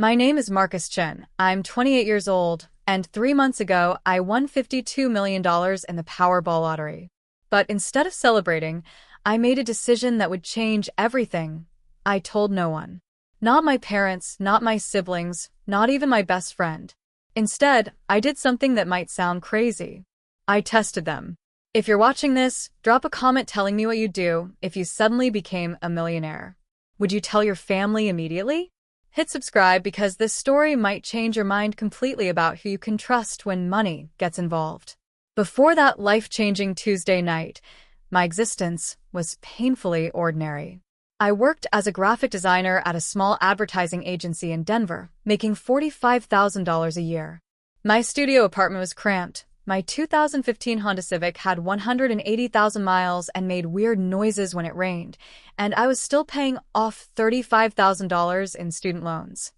My name is Marcus Chen. I'm 28 years old, and 3 months ago, I won $52 million in the Powerball lottery. But instead of celebrating, I made a decision that would change everything. I told no one. Not my parents, not my siblings, not even my best friend. Instead, I did something that might sound crazy. I tested them. If you're watching this, drop a comment telling me what you'd do if you suddenly became a millionaire. Would you tell your family immediately? Hit subscribe because this story might change your mind completely about who you can trust when money gets involved. Before that life-changing Tuesday night, my existence was painfully ordinary. I worked as a graphic designer at a small advertising agency in Denver, making $45,000 a year. My studio apartment was cramped. My 2015 Honda Civic had 180,000 miles and made weird noises when it rained, and I was still paying off $35,000 in student loans.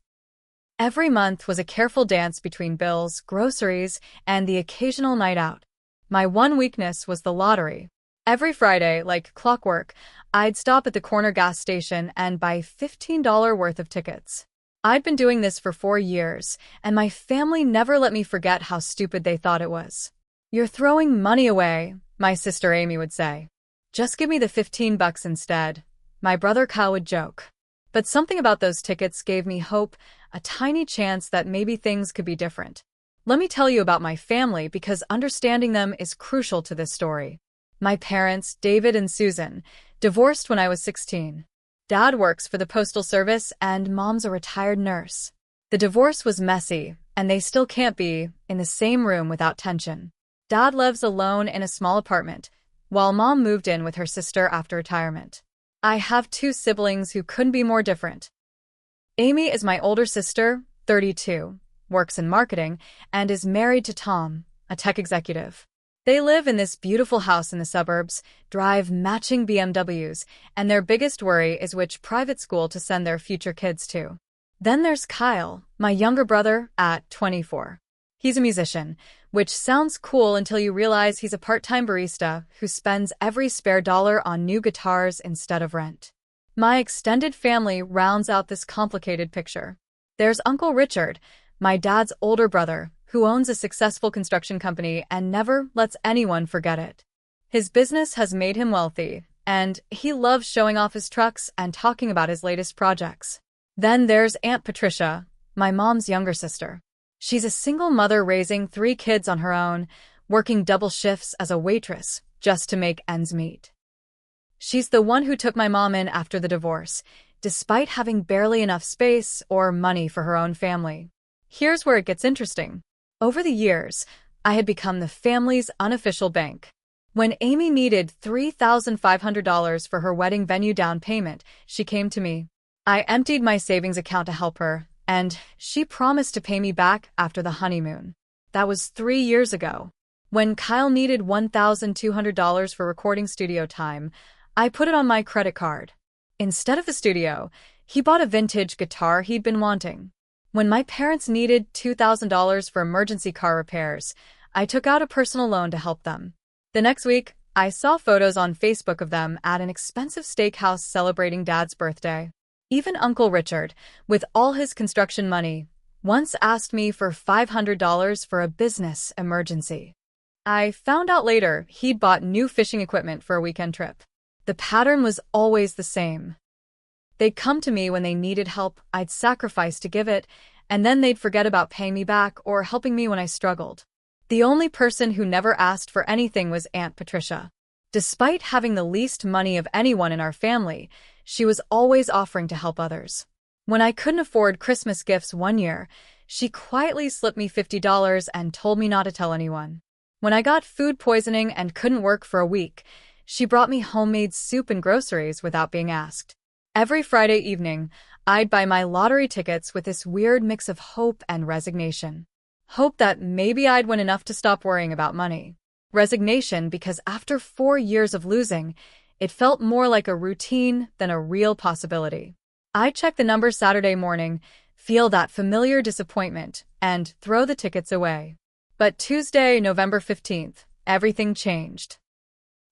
Every month was a careful dance between bills, groceries, and the occasional night out. My one weakness was the lottery. Every Friday, like clockwork, I'd stop at the corner gas station and buy $15 worth of tickets. I'd been doing this for 4 years, and my family never let me forget how stupid they thought it was. "You're throwing money away," my sister Amy would say. "Just give me the $15 instead," my brother Kyle would joke. But something about those tickets gave me hope, a tiny chance that maybe things could be different. Let me tell you about my family because understanding them is crucial to this story. My parents, David and Susan, divorced when I was 16. Dad works for the Postal Service and Mom's a retired nurse. The divorce was messy, and they still can't be in the same room without tension. Dad lives alone in a small apartment, while Mom moved in with her sister after retirement. I have 2 siblings who couldn't be more different. Amy is my older sister, 32, works in marketing, and is married to Tom, a tech executive. They live in this beautiful house in the suburbs, drive matching BMWs, and their biggest worry is which private school to send their future kids to. Then there's Kyle, my younger brother, at 24. He's a musician, which sounds cool until you realize he's a part-time barista who spends every spare dollar on new guitars instead of rent. My extended family rounds out this complicated picture. There's Uncle Richard, my dad's older brother, who owns a successful construction company and never lets anyone forget it. His business has made him wealthy, and he loves showing off his trucks and talking about his latest projects. Then there's Aunt Patricia, my mom's younger sister. She's a single mother raising 3 kids on her own, working double shifts as a waitress just to make ends meet. She's the one who took my mom in after the divorce, despite having barely enough space or money for her own family. Here's where it gets interesting. Over the years, I had become the family's unofficial bank. When Amy needed $3,500 for her wedding venue down payment, she came to me. I emptied my savings account to help her, and she promised to pay me back after the honeymoon. That was 3 years ago. When Kyle needed $1,200 for recording studio time, I put it on my credit card. Instead of a studio, he bought a vintage guitar he'd been wanting. When my parents needed $2,000 for emergency car repairs, I took out a personal loan to help them. The next week, I saw photos on Facebook of them at an expensive steakhouse celebrating Dad's birthday. Even Uncle Richard, with all his construction money, once asked me for $500 for a business emergency. I found out later he'd bought new fishing equipment for a weekend trip. The pattern was always the same. They'd come to me when they needed help, I'd sacrifice to give it, and then they'd forget about paying me back or helping me when I struggled. The only person who never asked for anything was Aunt Patricia. Despite having the least money of anyone in our family, she was always offering to help others. When I couldn't afford Christmas gifts one year, she quietly slipped me $50 and told me not to tell anyone. When I got food poisoning and couldn't work for a week, she brought me homemade soup and groceries without being asked. Every Friday evening, I'd buy my lottery tickets with this weird mix of hope and resignation. Hope that maybe I'd win enough to stop worrying about money. Resignation because after 4 years of losing, it felt more like a routine than a real possibility. I'd check the numbers Saturday morning, feel that familiar disappointment, and throw the tickets away. But Tuesday, November 15th, everything changed.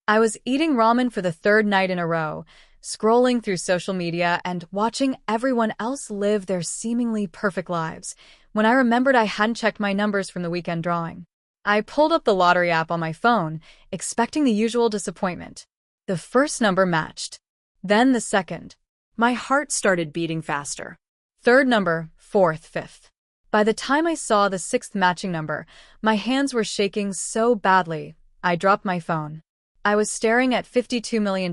I was eating ramen for the 3rd night in a row, scrolling through social media and watching everyone else live their seemingly perfect lives, when I remembered I hadn't checked my numbers from the weekend drawing. I pulled up the lottery app on my phone, expecting the usual disappointment. The first number matched. Then the second. My heart started beating faster. Third number, fourth, fifth. By the time I saw the sixth matching number, my hands were shaking so badly, I dropped my phone. I was staring at $52 million,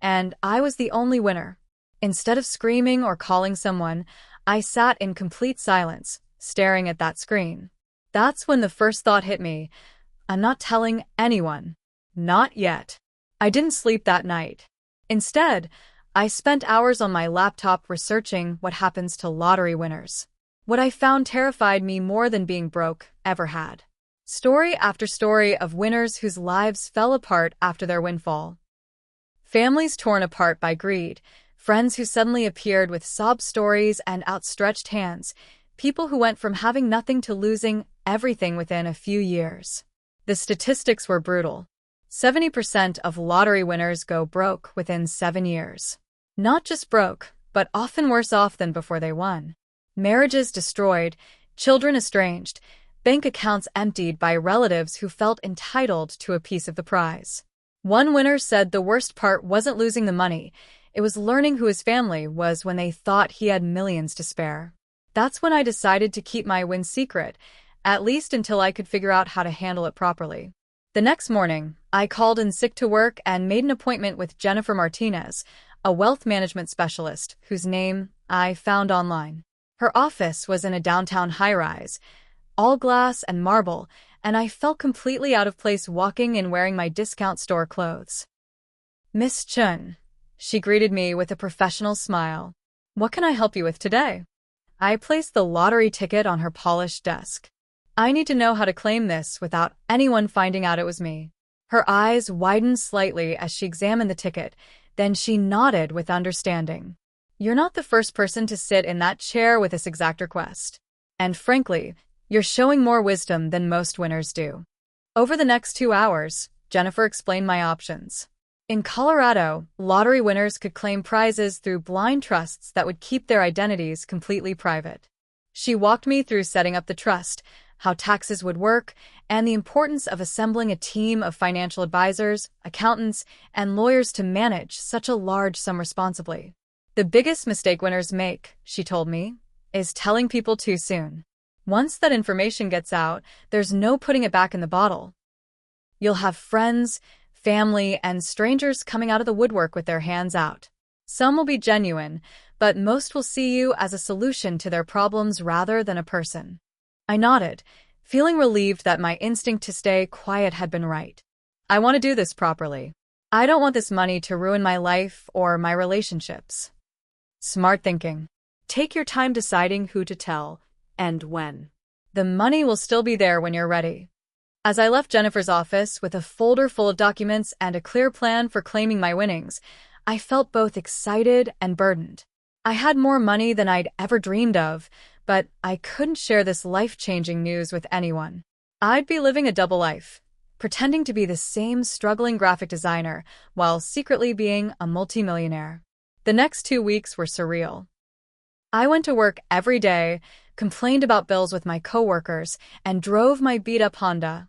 and I was the only winner. Instead of screaming or calling someone, I sat in complete silence, staring at that screen. That's when the first thought hit me. I'm not telling anyone. Not yet. I didn't sleep that night. Instead, I spent hours on my laptop researching what happens to lottery winners. What I found terrified me more than being broke ever had. Story after story of winners whose lives fell apart after their windfall. Families torn apart by greed, friends who suddenly appeared with sob stories and outstretched hands, people who went from having nothing to losing everything within a few years. The statistics were brutal. 70% of lottery winners go broke within 7 years. Not just broke, but often worse off than before they won. Marriages destroyed, children estranged, bank accounts emptied by relatives who felt entitled to a piece of the prize. One winner said the worst part wasn't losing the money, it was learning who his family was when they thought he had millions to spare. That's when I decided to keep my win secret, at least until I could figure out how to handle it properly. The next morning, I called in sick to work and made an appointment with Jennifer Martinez, a wealth management specialist whose name I found online. Her office was in a downtown high-rise, all glass and marble, and I felt completely out of place walking in wearing my discount store clothes. "Miss Chun," she greeted me with a professional smile. "What can I help you with today?" I placed the lottery ticket on her polished desk. "I need to know how to claim this without anyone finding out it was me." Her eyes widened slightly as she examined the ticket, then she nodded with understanding. "You're not the first person to sit in that chair with this exact request. And frankly, you're showing more wisdom than most winners do." Over the next 2 hours, Jennifer explained my options. In Colorado, lottery winners could claim prizes through blind trusts that would keep their identities completely private. She walked me through setting up the trust, how taxes would work, and the importance of assembling a team of financial advisors, accountants, and lawyers to manage such a large sum responsibly. "The biggest mistake winners make," she told me, "is telling people too soon. Once that information gets out, there's no putting it back in the bottle. You'll have friends, family, and strangers coming out of the woodwork with their hands out. Some will be genuine, but most will see you as a solution to their problems rather than a person." I nodded, feeling relieved that my instinct to stay quiet had been right. "I want to do this properly. I don't want this money to ruin my life or my relationships." Smart thinking. Take your time deciding who to tell and when. The money will still be there when you're ready. As I left Jennifer's office with a folder full of documents and a clear plan for claiming my winnings, I felt both excited and burdened. I had more money than I'd ever dreamed of, but I couldn't share this life-changing news with anyone. I'd be living a double life, pretending to be the same struggling graphic designer while secretly being a multimillionaire. The next 2 weeks were surreal. I went to work every day, complained about bills with my coworkers, and drove my beat-up Honda,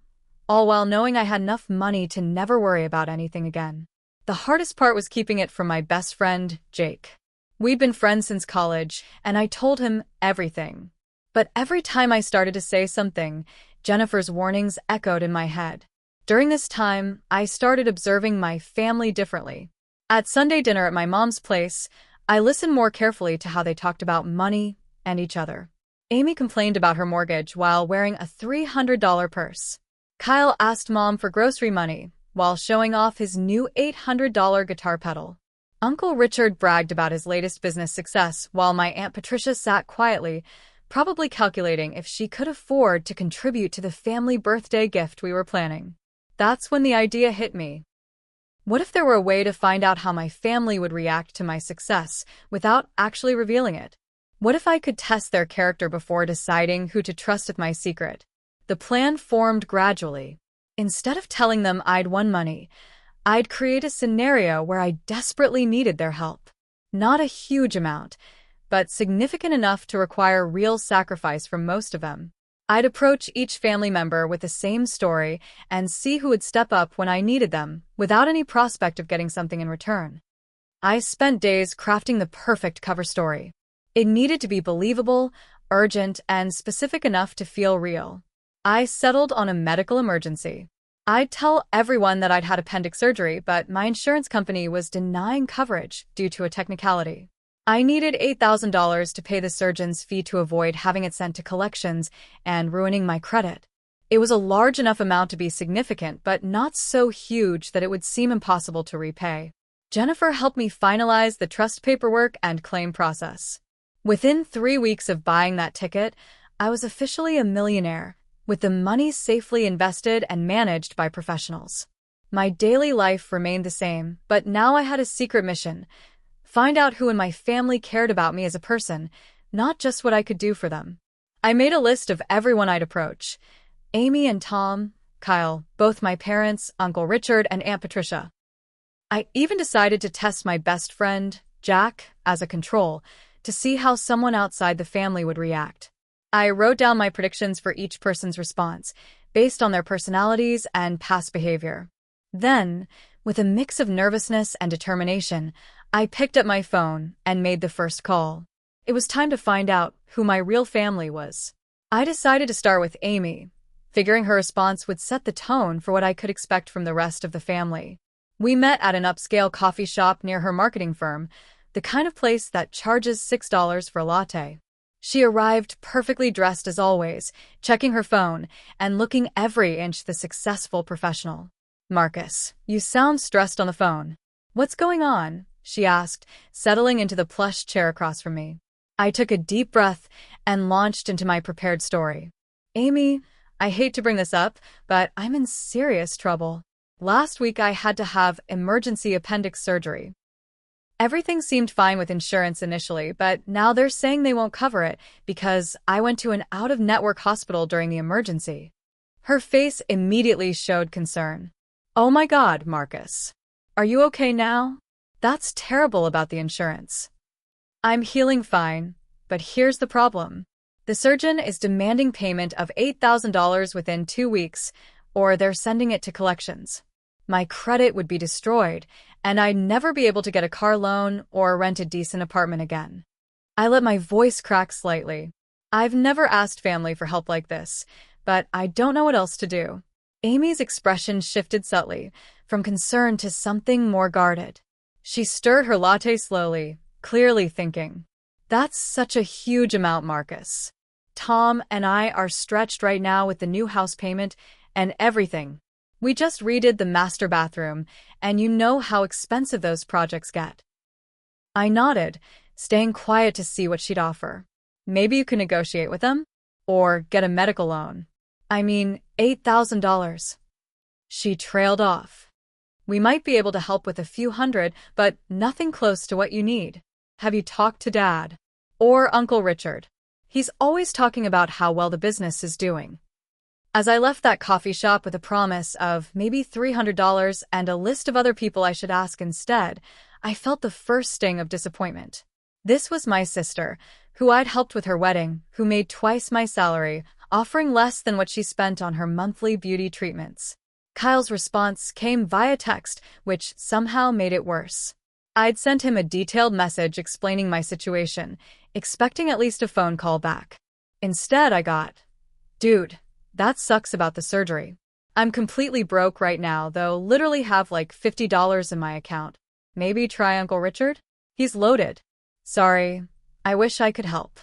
all while knowing I had enough money to never worry about anything again. The hardest part was keeping it from my best friend, Jake. We'd been friends since college, and I told him everything. But every time I started to say something, Jennifer's warnings echoed in my head. During this time, I started observing my family differently. At Sunday dinner at my mom's place, I listened more carefully to how they talked about money and each other. Amy complained about her mortgage while wearing a $300 purse. Kyle asked Mom for grocery money while showing off his new $800 guitar pedal. Uncle Richard bragged about his latest business success while my Aunt Patricia sat quietly, probably calculating if she could afford to contribute to the family birthday gift we were planning. That's when the idea hit me. What if there were a way to find out how my family would react to my success without actually revealing it? What if I could test their character before deciding who to trust with my secret? The plan formed gradually. Instead of telling them I'd won money, I'd create a scenario where I desperately needed their help. Not a huge amount, but significant enough to require real sacrifice from most of them. I'd approach each family member with the same story and see who would step up when I needed them, without any prospect of getting something in return. I spent days crafting the perfect cover story. It needed to be believable, urgent, and specific enough to feel real. I settled on a medical emergency. I'd tell everyone that I'd had appendix surgery, but my insurance company was denying coverage due to a technicality. I needed $8,000 to pay the surgeon's fee to avoid having it sent to collections and ruining my credit. It was a large enough amount to be significant, but not so huge that it would seem impossible to repay. Jennifer helped me finalize the trust paperwork and claim process. Within 3 weeks of buying that ticket, I was officially a millionaire, with the money safely invested and managed by professionals. My daily life remained the same, but now I had a secret mission: find out who in my family cared about me as a person, not just what I could do for them. I made a list of everyone I'd approach: Amy and Tom, Kyle, both my parents, Uncle Richard, and Aunt Patricia. I even decided to test my best friend, Jack, as a control, to see how someone outside the family would react. I wrote down my predictions for each person's response, based on their personalities and past behavior. Then, with a mix of nervousness and determination, I picked up my phone and made the first call. It was time to find out who my real family was. I decided to start with Amy, figuring her response would set the tone for what I could expect from the rest of the family. We met at an upscale coffee shop near her marketing firm, the kind of place that charges $6 for a latte. She arrived perfectly dressed as always, checking her phone and looking every inch the successful professional. "Marcus, you sound stressed on the phone. What's going on?" she asked, settling into the plush chair across from me. I took a deep breath and launched into my prepared story. "Amy, I hate to bring this up, but I'm in serious trouble. Last week I had to have emergency appendix surgery. Everything seemed fine with insurance initially, but now they're saying they won't cover it because I went to an out-of-network hospital during the emergency." Her face immediately showed concern. "Oh my God, Marcus. Are you okay now? That's terrible about the insurance." "I'm healing fine, but here's the problem. The surgeon is demanding payment of $8,000 within 2 weeks, or they're sending it to collections. My credit would be destroyed, and I'd never be able to get a car loan or rent a decent apartment again." I let my voice crack slightly. I've never asked family for help like this, but I don't know what else to do. Amy's expression shifted subtly, from concern to something more guarded. She stirred her latte slowly, clearly thinking. "That's such a huge amount, Marcus. Tom and I are stretched right now with the new house payment and everything. We just redid the master bathroom, and you know how expensive those projects get." I nodded, staying quiet to see what she'd offer. "Maybe you can negotiate with them? Or get a medical loan. I mean, $8,000. She trailed off. "We might be able to help with a few hundred, but nothing close to what you need. Have you talked to Dad? Or Uncle Richard? He's always talking about how well the business is doing." As I left that coffee shop with a promise of maybe $300 and a list of other people I should ask instead, I felt the first sting of disappointment. This was my sister, who I'd helped with her wedding, who made twice my salary, offering less than what she spent on her monthly beauty treatments. Kyle's response came via text, which somehow made it worse. I'd sent him a detailed message explaining my situation, expecting at least a phone call back. Instead, I got, "Dude, that sucks about the surgery. I'm completely broke right now, though literally have like $50 in my account. Maybe try Uncle Richard? He's loaded. Sorry, I wish I could help."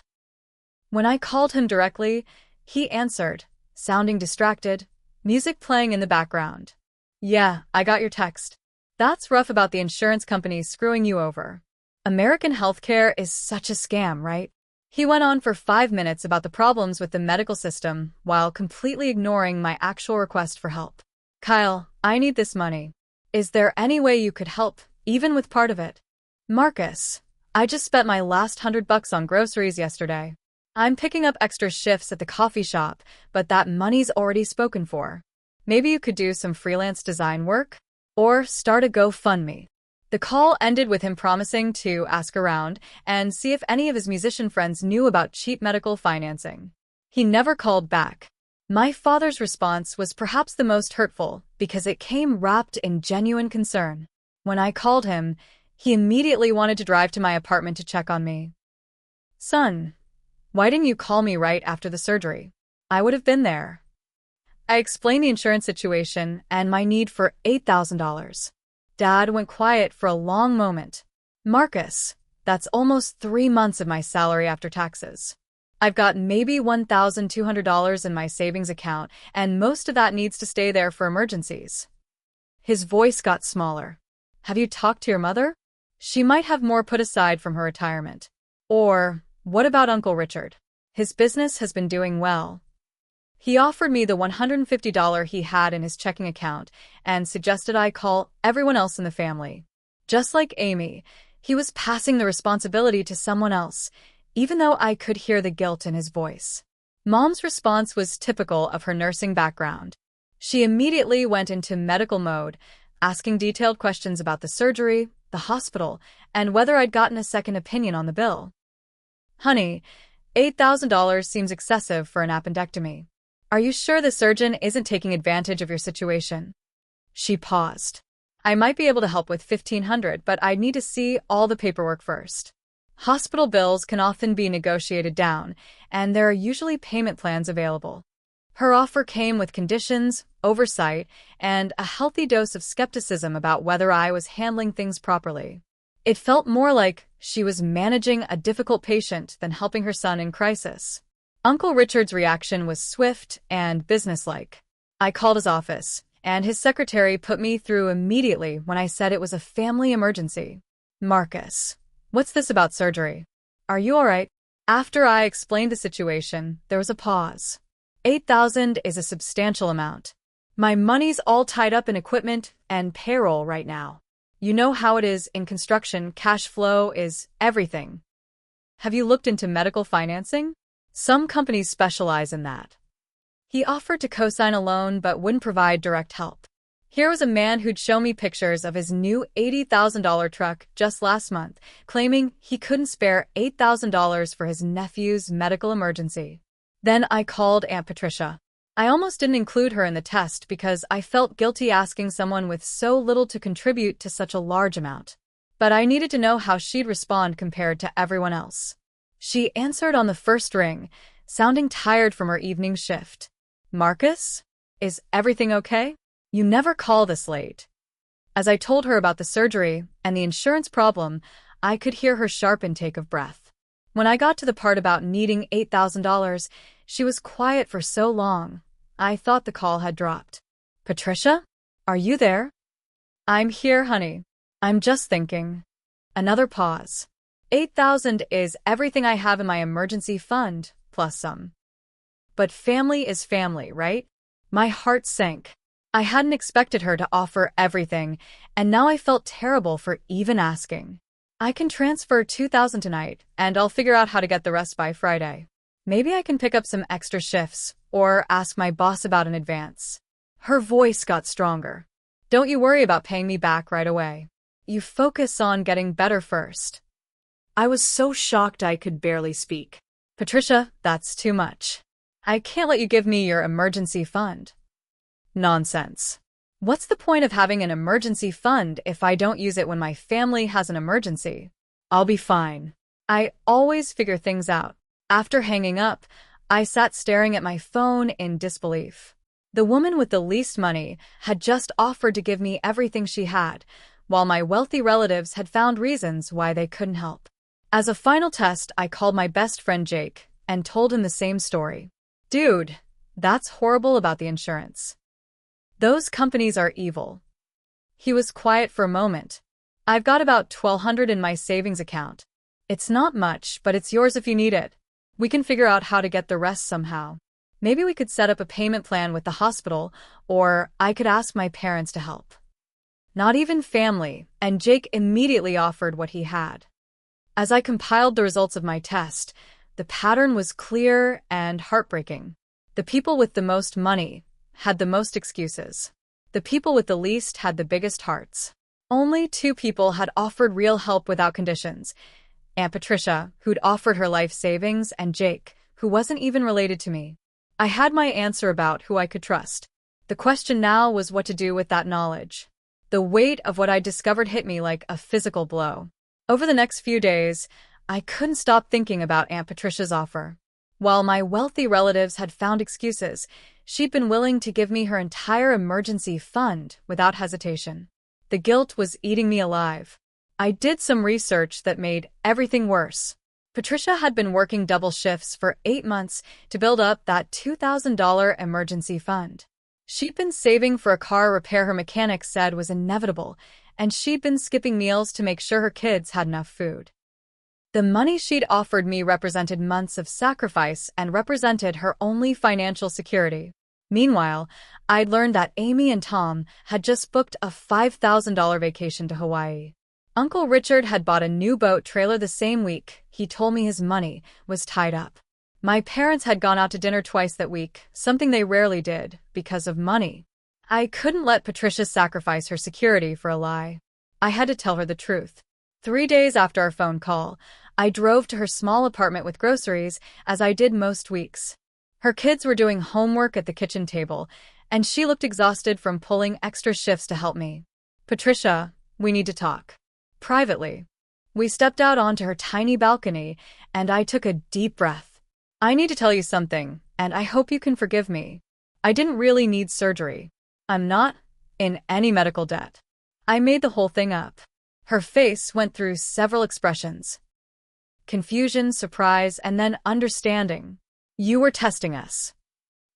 When I called him directly, he answered, sounding distracted, music playing in the background. "Yeah, I got your text. That's rough about the insurance company screwing you over. American healthcare is such a scam, right?" He went on for 5 minutes about the problems with the medical system while completely ignoring my actual request for help. "Kyle, I need this money. Is there any way you could help, even with part of it?" "Marcus, I just spent my last $100 on groceries yesterday. I'm picking up extra shifts at the coffee shop, but that money's already spoken for. Maybe you could do some freelance design work? or start a GoFundMe. The call ended with him promising to ask around and see if any of his musician friends knew about cheap medical financing. He never called back. My father's response was perhaps the most hurtful because it came wrapped in genuine concern. When I called him, he immediately wanted to drive to my apartment to check on me. "Son, why didn't you call me right after the surgery? I would have been there." I explained the insurance situation and my need for $8,000. Dad went quiet for a long moment. "Marcus, that's almost 3 months of my salary after taxes. I've got maybe $1,200 in my savings account, and most of that needs to stay there for emergencies." His voice got smaller. "Have you talked to your mother? She might have more put aside from her retirement. Or, what about Uncle Richard? His business has been doing well." He offered me the $150 he had in his checking account and suggested I call everyone else in the family. Just like Amy, he was passing the responsibility to someone else, even though I could hear the guilt in his voice. Mom's response was typical of her nursing background. She immediately went into medical mode, asking detailed questions about the surgery, the hospital, and whether I'd gotten a second opinion on the bill. "Honey, $8,000 seems excessive for an appendectomy. Are you sure the surgeon isn't taking advantage of your situation?" She paused. "I might be able to help with $1,500, but I'd need to see all the paperwork first. Hospital bills can often be negotiated down, and there are usually payment plans available." Her offer came with conditions, oversight, and a healthy dose of skepticism about whether I was handling things properly. It felt more like she was managing a difficult patient than helping her son in crisis. Uncle Richard's reaction was swift and businesslike. I called his office, and his secretary put me through immediately when I said it was a family emergency. "Marcus, what's this about surgery? Are you all right?" After I explained the situation, there was a pause. $8,000 is a substantial amount. My money's all tied up in equipment and payroll right now. You know how it is in construction, cash flow is everything. Have you looked into medical financing? Some companies specialize in that. He offered to co-sign a loan but wouldn't provide direct help. Here was a man who'd show me pictures of his new $80,000 truck just last month, claiming he couldn't spare $8,000 for his nephew's medical emergency. Then I called Aunt Patricia. I almost didn't include her in the test because I felt guilty asking someone with so little to contribute to such a large amount. But I needed to know how she'd respond compared to everyone else. She answered on the first ring, sounding tired from her evening shift. "Marcus, is everything okay? You never call this late." As I told her about the surgery and the insurance problem, I could hear her sharp intake of breath. When I got to the part about needing $8,000, she was quiet for so long, I thought the call had dropped. "Patricia? Are you there?" "I'm here, honey. I'm just thinking." Another pause. $8,000 is everything I have in my emergency fund, plus some. But family is family, right? My heart sank. I hadn't expected her to offer everything, and now I felt terrible for even asking. "I can transfer $2,000 tonight, and I'll figure out how to get the rest by Friday. Maybe I can pick up some extra shifts, or ask my boss about in advance." Her voice got stronger. "Don't you worry about paying me back right away. You focus on getting better first." I was so shocked I could barely speak. "Patricia, that's too much. I can't let you give me your emergency fund." "Nonsense. What's the point of having an emergency fund if I don't use it when my family has an emergency? I'll be fine. I always figure things out." After hanging up, I sat staring at my phone in disbelief. The woman with the least money had just offered to give me everything she had, while my wealthy relatives had found reasons why they couldn't help. As a final test, I called my best friend Jake and told him the same story. "Dude, that's horrible about the insurance. Those companies are evil." He was quiet for a moment. "I've got about $1,200 in my savings account. It's not much, but it's yours if you need it. We can figure out how to get the rest somehow. Maybe we could set up a payment plan with the hospital, or I could ask my parents to help." Not even family, and Jake immediately offered what he had. As I compiled the results of my test, the pattern was clear and heartbreaking. The people with the most money had the most excuses. The people with the least had the biggest hearts. Only two people had offered real help without conditions: Aunt Patricia, who'd offered her life savings, and Jake, who wasn't even related to me. I had my answer about who I could trust. The question now was what to do with that knowledge. The weight of what I discovered hit me like a physical blow. Over the next few days, I couldn't stop thinking about Aunt Patricia's offer. While my wealthy relatives had found excuses, she'd been willing to give me her entire emergency fund without hesitation. The guilt was eating me alive. I did some research that made everything worse. Patricia had been working double shifts for 8 months to build up that $2,000 emergency fund. She'd been saving for a car repair her mechanic said was inevitable, and she'd been skipping meals to make sure her kids had enough food. The money she'd offered me represented months of sacrifice and represented her only financial security. Meanwhile, I'd learned that Amy and Tom had just booked a $5,000 vacation to Hawaii. Uncle Richard had bought a new boat trailer the same week. He told me his money was tied up. My parents had gone out to dinner twice that week, something they rarely did, because of money. I couldn't let Patricia sacrifice her security for a lie. I had to tell her the truth. 3 days after our phone call, I drove to her small apartment with groceries, as I did most weeks. Her kids were doing homework at the kitchen table, and she looked exhausted from pulling extra shifts to help me. "Patricia, we need to talk. Privately." We stepped out onto her tiny balcony, and I took a deep breath. "I need to tell you something, and I hope you can forgive me. I didn't really need surgery. I'm not in any medical debt. I made the whole thing up." Her face went through several expressions: confusion, surprise, and then understanding. "You were testing us."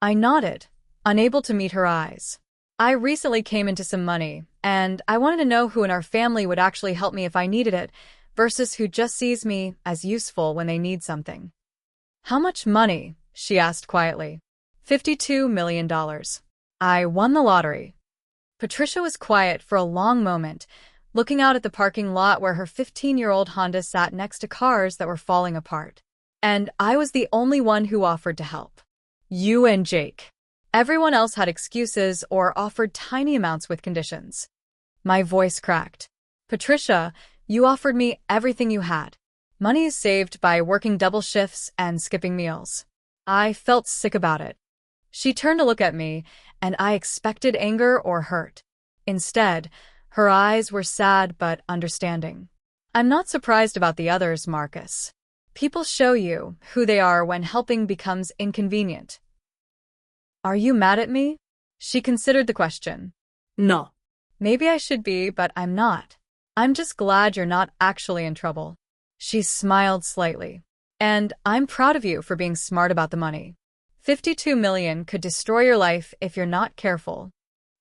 I nodded, unable to meet her eyes. "I recently came into some money, and I wanted to know who in our family would actually help me if I needed it, versus who just sees me as useful when they need something." "How much money?" she asked quietly. $52 million. I won the lottery." Patricia was quiet for a long moment, looking out at the parking lot where her 15-year-old Honda sat next to cars that were falling apart. And I was the only one who offered to help. You and Jake. Everyone else had excuses or offered tiny amounts with conditions. My voice cracked. "Patricia, you offered me everything you had. Money is saved by working double shifts and skipping meals." I felt sick about it. She turned to look at me, and I expected anger or hurt. Instead, her eyes were sad but understanding. "I'm not surprised about the others, Marcus. People show you who they are when helping becomes inconvenient." "Are you mad at me?" She considered the question. No. "Maybe I should be, but I'm not. I'm just glad you're not actually in trouble." She smiled slightly. "And I'm proud of you for being smart about the money. 52 million could destroy your life if you're not careful."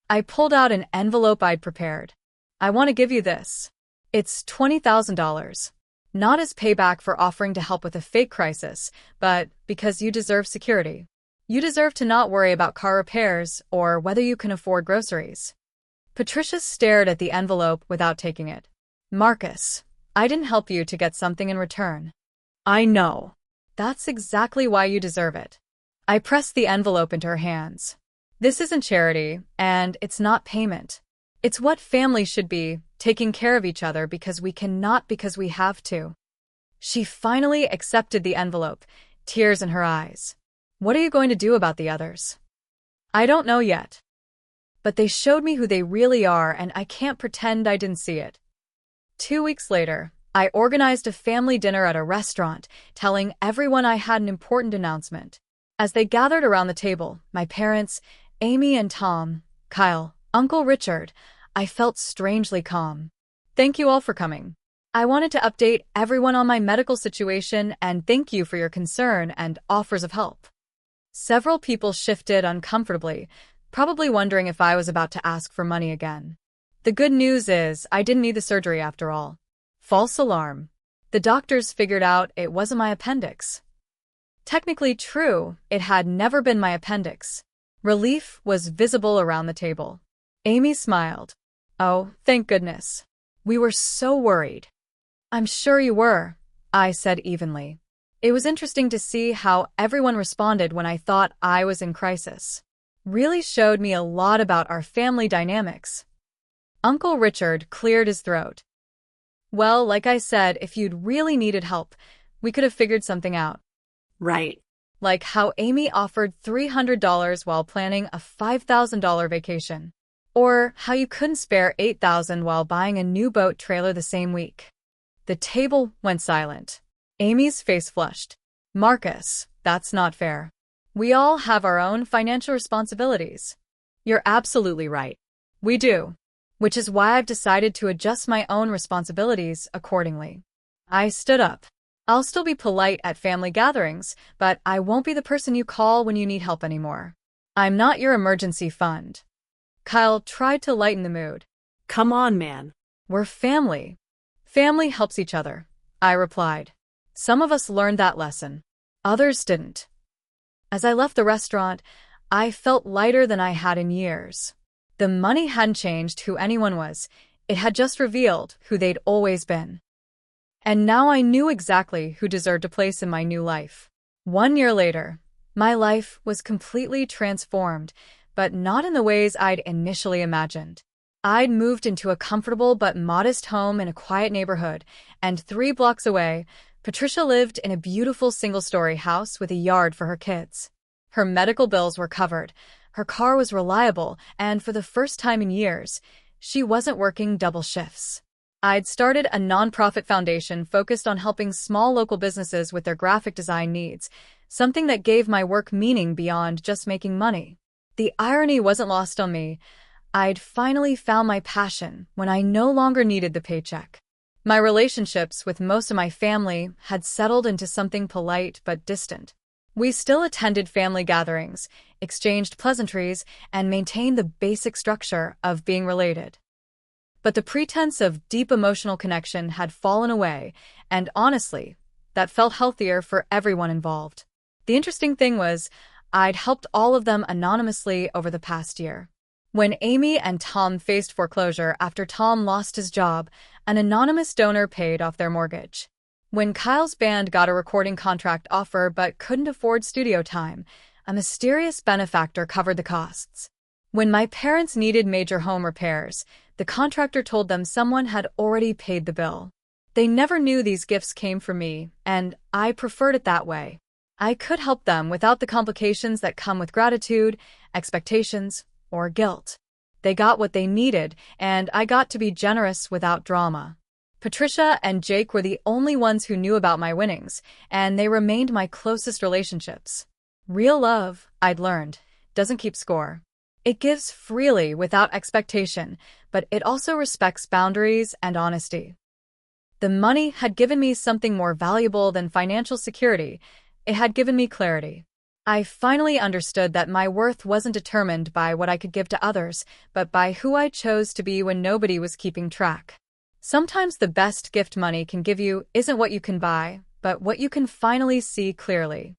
I pulled out an envelope I'd prepared. "I want to give you this. It's $20,000. Not as payback for offering to help with a fake crisis, but because you deserve security. You deserve to not worry about car repairs or whether you can afford groceries." Patricia stared at the envelope without taking it. "Marcus, I didn't help you to get something in return." "I know. That's exactly why you deserve it." I pressed the envelope into her hands. "This isn't charity, and it's not payment. It's what family should be, taking care of each other because we can, not because we have to." She finally accepted the envelope, tears in her eyes. "What are you going to do about the others?" "I don't know yet. But they showed me who they really are, and I can't pretend I didn't see it." 2 weeks later, I organized a family dinner at a restaurant, telling everyone I had an important announcement. As they gathered around the table, my parents, Amy and Tom, Kyle, Uncle Richard, I felt strangely calm. "Thank you all for coming. I wanted to update everyone on my medical situation and thank you for your concern and offers of help." Several people shifted uncomfortably, probably wondering if I was about to ask for money again. The good news is I didn't need the surgery after all. False alarm. The doctors figured out it wasn't my appendix. Technically true, it had never been my appendix. Relief was visible around the table. Amy smiled. "Oh, thank goodness. We were so worried." "I'm sure you were," I said evenly. It was interesting to see how everyone responded when I thought I was in crisis. really showed me a lot about our family dynamics. Uncle Richard cleared his throat. Well, like I said, if you'd really needed help, we could have figured something out. Right. Like how Amy offered $300 while planning a $5,000 vacation. Or how you couldn't spare $8,000 while buying a new boat trailer the same week. The table went silent. Amy's face flushed. Marcus, that's not fair. We all have our own financial responsibilities. You're absolutely right. We do. Which is why I've decided to adjust my own responsibilities accordingly. I stood up. I'll still be polite at family gatherings, but I won't be the person you call when you need help anymore. I'm not your emergency fund. Kyle tried to lighten the mood. Come on, man. We're family. Family helps each other, I replied. Some of us learned that lesson. Others didn't. As I left the restaurant, I felt lighter than I had in years. The money hadn't changed who anyone was. It had just revealed who they'd always been. And now I knew exactly who deserved a place in my new life. 1 year later, my life was completely transformed, but not in the ways I'd initially imagined. I'd moved into a comfortable but modest home in a quiet neighborhood, and 3 blocks away, Patricia lived in a beautiful single-story house with a yard for her kids. Her medical bills were covered, her car was reliable, and for the first time in years, she wasn't working double shifts. I'd started a nonprofit foundation focused on helping small local businesses with their graphic design needs, something that gave my work meaning beyond just making money. The irony wasn't lost on me. I'd finally found my passion when I no longer needed the paycheck. My relationships with most of my family had settled into something polite but distant. We still attended family gatherings, exchanged pleasantries, and maintained the basic structure of being related. But the pretense of deep emotional connection had fallen away, and honestly, that felt healthier for everyone involved. The interesting thing was, I'd helped all of them anonymously over the past year. When Amy and Tom faced foreclosure after Tom lost his job, an anonymous donor paid off their mortgage. When Kyle's band got a recording contract offer but couldn't afford studio time, a mysterious benefactor covered the costs. When my parents needed major home repairs, the contractor told them someone had already paid the bill. They never knew these gifts came from me, and I preferred it that way. I could help them without the complications that come with gratitude, expectations, or guilt. They got what they needed, and I got to be generous without drama. Patricia and Jake were the only ones who knew about my winnings, and they remained my closest relationships. Real love, I'd learned, doesn't keep score. It gives freely without expectation, but it also respects boundaries and honesty. The money had given me something more valuable than financial security. It had given me clarity. I finally understood that my worth wasn't determined by what I could give to others, but by who I chose to be when nobody was keeping track. Sometimes the best gift money can give you isn't what you can buy, but what you can finally see clearly.